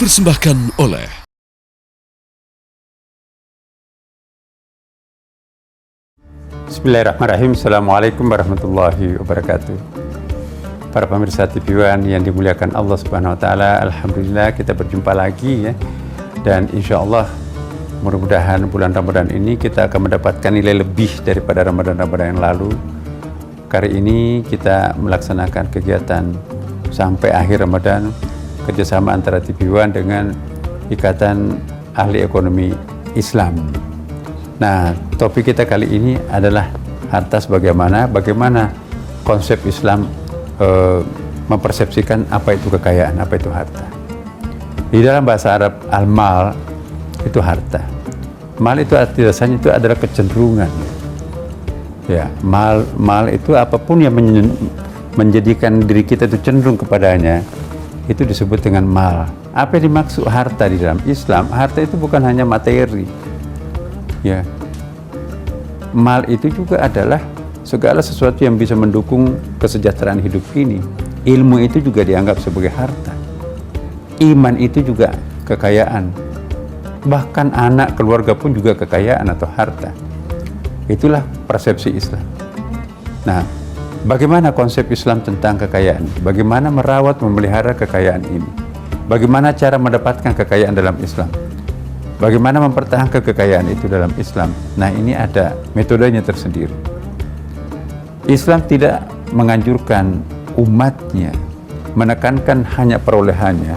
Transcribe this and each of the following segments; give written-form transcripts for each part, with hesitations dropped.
dipersembahkan oleh Bismillahirrahmanirrahim. Assalamualaikum warahmatullahi wabarakatuh. Para pemirsa TV One yang dimuliakan Allah Subhanahu wa taala, alhamdulillah kita berjumpa lagi ya. Dan insya Allah mudah-mudahan bulan Ramadan ini kita akan mendapatkan nilai lebih daripada Ramadan-Ramadan yang lalu. Kali ini kita melaksanakan kegiatan sampai akhir Ramadan kerjasama antara TV One dengan Ikatan Ahli Ekonomi Islam. Nah, topik kita kali ini adalah harta bagaimana konsep Islam mempersepsikan apa itu kekayaan, apa itu harta. Di dalam bahasa Arab, al-mal itu harta. Mal itu arti dasarnya itu adalah kecenderungan. Ya, mal itu apapun yang menjadikan diri kita itu cenderung kepadanya, itu disebut dengan mal. Apa yang dimaksud harta di dalam Islam? Harta itu bukan hanya materi. Ya, mal itu juga adalah segala sesuatu yang bisa mendukung kesejahteraan hidup ini. Ilmu itu juga dianggap sebagai harta. Iman itu juga kekayaan. Bahkan anak, keluarga pun juga kekayaan atau harta. Itulah persepsi Islam. Nah, bagaimana konsep Islam tentang kekayaan? Bagaimana merawat, memelihara kekayaan ini? Bagaimana cara mendapatkan kekayaan dalam Islam? Bagaimana mempertahankan kekayaan itu dalam Islam? Nah, ini ada metodenya tersendiri. Islam tidak menganjurkan umatnya menekankan hanya perolehannya,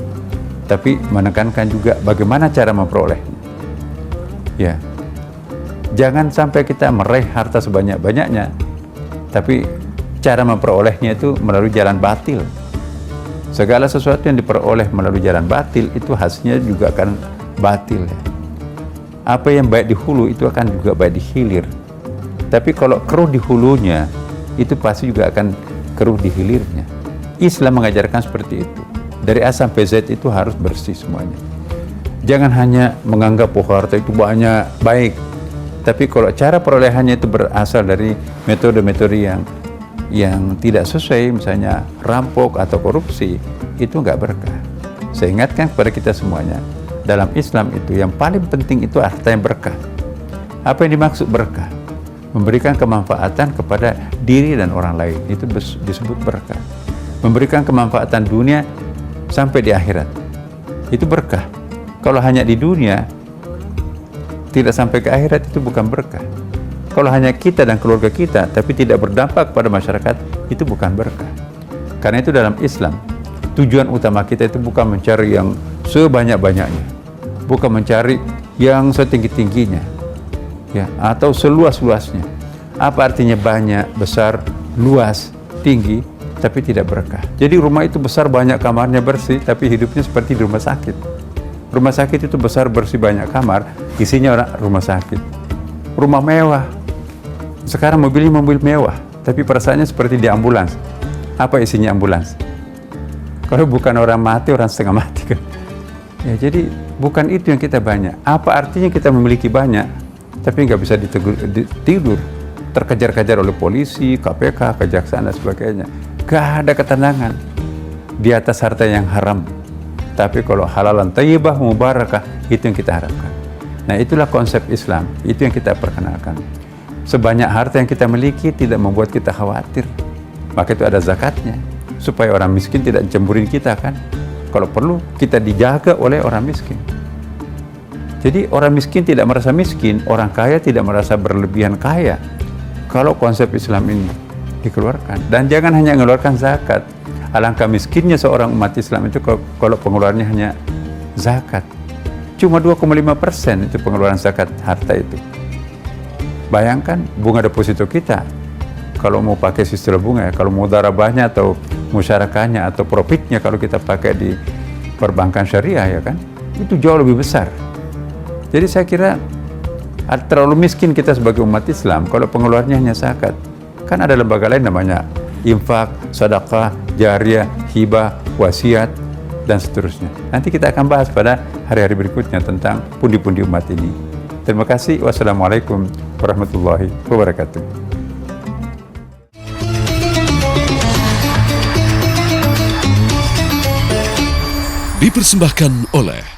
tapi menekankan juga bagaimana cara memperolehnya. Ya, jangan sampai kita meraih harta sebanyak-banyaknya, tapi cara memperolehnya itu melalui jalan batil. Segala sesuatu yang diperoleh melalui jalan batil itu hasilnya juga akan batil. Apa yang baik di hulu itu akan juga baik di hilir. Tapi kalau keruh di hulunya, itu pasti juga akan keruh di hilirnya. Islam mengajarkan seperti itu. Dari A sampai Z itu harus bersih semuanya. Jangan hanya menganggap bahwa harta itu banyak, baik. Tapi kalau cara perolehannya itu berasal dari metode-metode yang tidak sesuai, misalnya rampok atau korupsi, itu nggak berkah. Saya ingatkan kepada kita semuanya, dalam Islam itu yang paling penting itu harta yang berkah. Apa yang dimaksud berkah? Memberikan kemanfaatan kepada diri dan orang lain, itu disebut berkah. Memberikan kemanfaatan dunia sampai di akhirat, itu berkah. Kalau hanya di dunia tidak sampai ke akhirat, itu bukan berkah. Kalau hanya kita dan keluarga kita tapi tidak berdampak pada masyarakat, itu bukan berkah. Karena itu dalam Islam, tujuan utama kita itu bukan mencari yang sebanyak-banyaknya, bukan mencari yang setinggi-tingginya, ya, atau seluas-luasnya. Apa artinya banyak, besar, luas, tinggi, tapi tidak berkah? Jadi rumah itu besar, banyak kamarnya, bersih, tapi hidupnya seperti di rumah sakit. Rumah sakit itu besar, bersih, banyak kamar, isinya orang rumah sakit. Rumah mewah, sekarang mobilnya mobil mewah, tapi perasaannya seperti di ambulans. Apa isinya ambulans? Kalau bukan orang mati, orang setengah mati kan. Ya, jadi bukan itu yang kita banyak. Apa artinya kita memiliki banyak, tapi nggak bisa tidur, terkejar-kejar oleh polisi, KPK, kejaksaan dan sebagainya. Gak ada ketenangan di atas harta yang haram. Tapi kalau halalan thayyibah mubarakah, itu yang kita harapkan. Nah, itulah konsep Islam, itu yang kita perkenalkan. Sebanyak harta yang kita miliki tidak membuat kita khawatir. Maka itu ada zakatnya, supaya orang miskin tidak cemburuin kita kan. Kalau perlu kita dijaga oleh orang miskin. Jadi orang miskin tidak merasa miskin, orang kaya tidak merasa berlebihan kaya. Kalau konsep Islam ini dikeluarkan, dan jangan hanya mengeluarkan zakat. Alangkah miskinnya seorang umat Islam itu kalau pengeluarannya hanya zakat. Cuma 2,5% itu pengeluaran zakat harta itu. Bayangkan bunga deposito kita, kalau mau pakai sistem bunga, kalau mau darabahnya atau musyarakahnya atau profitnya kalau kita pakai di perbankan syariah, ya kan, itu jauh lebih besar. Jadi saya kira terlalu miskin kita sebagai umat Islam kalau pengeluarannya hanya zakat. Kan ada lembaga lain namanya infak, sedekah, jariyah, hibah, wasiat, dan seterusnya. Nanti kita akan bahas pada hari-hari berikutnya tentang pundi-pundi umat ini. Terima kasih. Wassalamualaikum warahmatullahi wabarakatuh. dipersembahkan oleh